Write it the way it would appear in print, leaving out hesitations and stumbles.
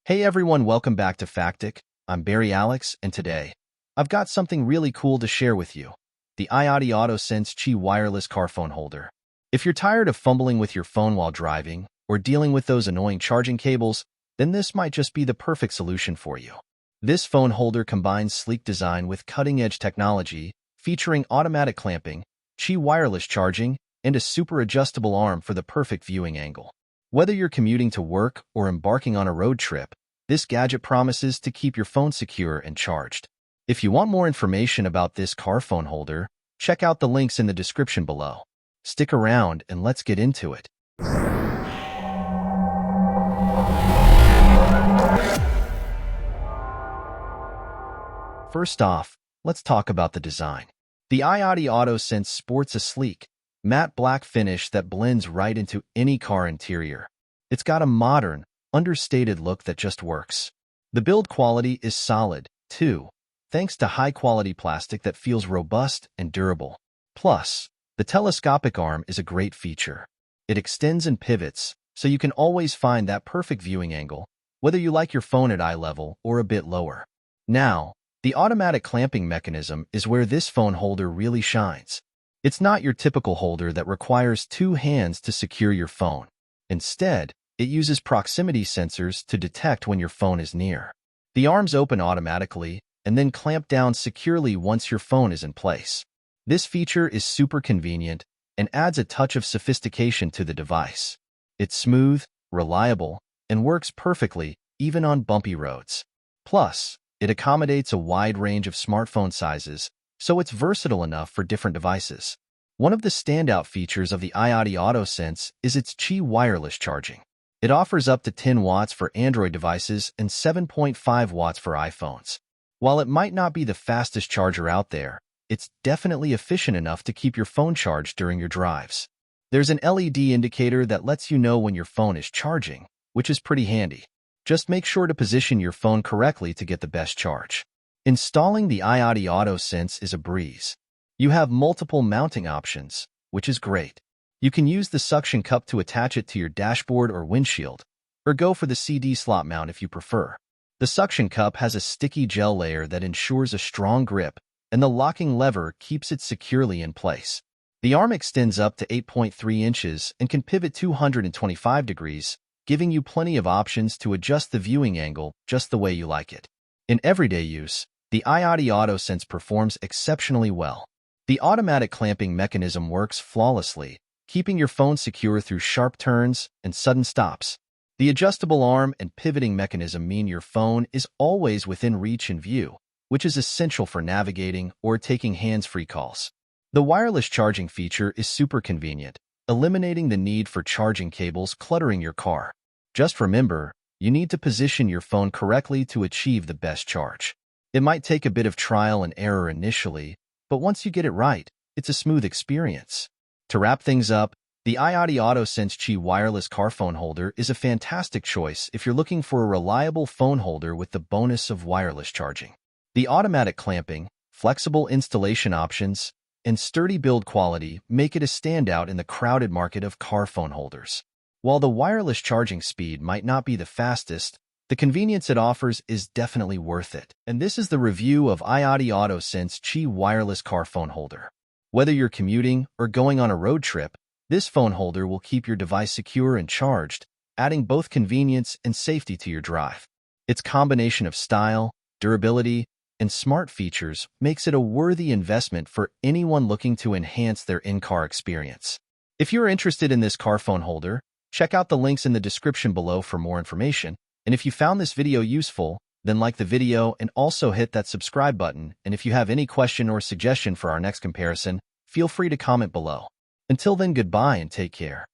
Hey everyone, welcome back to Factic. I'm Barry Alex, and today, I've got something really cool to share with you. The iOttie AutoSense Qi wireless car phone holder. If you're tired of fumbling with your phone while driving, or dealing with those annoying charging cables, then this might just be the perfect solution for you. This phone holder combines sleek design with cutting-edge technology, featuring automatic clamping, Qi wireless charging, and a super adjustable arm for the perfect viewing angle. Whether you're commuting to work or embarking on a road trip, this gadget promises to keep your phone secure and charged. If you want more information about this car phone holder, check out the links in the description below. Stick around and let's get into it. First off, let's talk about the design. The iOttie AutoSense sports a sleek, matte black finish that blends right into any car interior. It's got a modern, understated look that just works. The build quality is solid, too, thanks to high-quality plastic that feels robust and durable. Plus, the telescopic arm is a great feature. It extends and pivots, so you can always find that perfect viewing angle, whether you like your phone at eye level or a bit lower. Now, the automatic clamping mechanism is where this phone holder really shines. It's not your typical holder that requires two hands to secure your phone. Instead, it uses proximity sensors to detect when your phone is near. The arms open automatically and then clamp down securely once your phone is in place. This feature is super convenient and adds a touch of sophistication to the device. It's smooth, reliable, and works perfectly even on bumpy roads. Plus, it accommodates a wide range of smartphone sizes, so it's versatile enough for different devices. One of the standout features of the iOttie AutoSense is its Qi wireless charging. It offers up to 10 watts for Android devices and 7.5 watts for iPhones. While it might not be the fastest charger out there, it's definitely efficient enough to keep your phone charged during your drives. There's an LED indicator that lets you know when your phone is charging, which is pretty handy. Just make sure to position your phone correctly to get the best charge. Installing the iOttie AutoSense is a breeze. You have multiple mounting options, which is great. You can use the suction cup to attach it to your dashboard or windshield, or go for the CD slot mount if you prefer. The suction cup has a sticky gel layer that ensures a strong grip, and the locking lever keeps it securely in place. The arm extends up to 8.3 inches and can pivot 225 degrees, giving you plenty of options to adjust the viewing angle just the way you like it. In everyday use, the iOttie AutoSense performs exceptionally well. The automatic clamping mechanism works flawlessly, keeping your phone secure through sharp turns and sudden stops. The adjustable arm and pivoting mechanism mean your phone is always within reach and view, which is essential for navigating or taking hands-free calls. The wireless charging feature is super convenient, eliminating the need for charging cables cluttering your car. Just remember, you need to position your phone correctly to achieve the best charge. It might take a bit of trial and error initially, but once you get it right, it's a smooth experience. To wrap things up, the iOttie AutoSense Qi wireless car phone holder is a fantastic choice if you're looking for a reliable phone holder with the bonus of wireless charging. The automatic clamping, flexible installation options, and sturdy build quality make it a standout in the crowded market of car phone holders. While the wireless charging speed might not be the fastest, the convenience it offers is definitely worth it. And this is the review of iOttie AutoSense Qi wireless car phone holder. Whether you're commuting or going on a road trip, this phone holder will keep your device secure and charged, adding both convenience and safety to your drive. Its combination of style, durability, and smart features makes it a worthy investment for anyone looking to enhance their in-car experience. If you're interested in this car phone holder, check out the links in the description below for more information. And if you found this video useful, then like the video and also hit that subscribe button. And if you have any question or suggestion for our next comparison, feel free to comment below. Until then, goodbye and take care.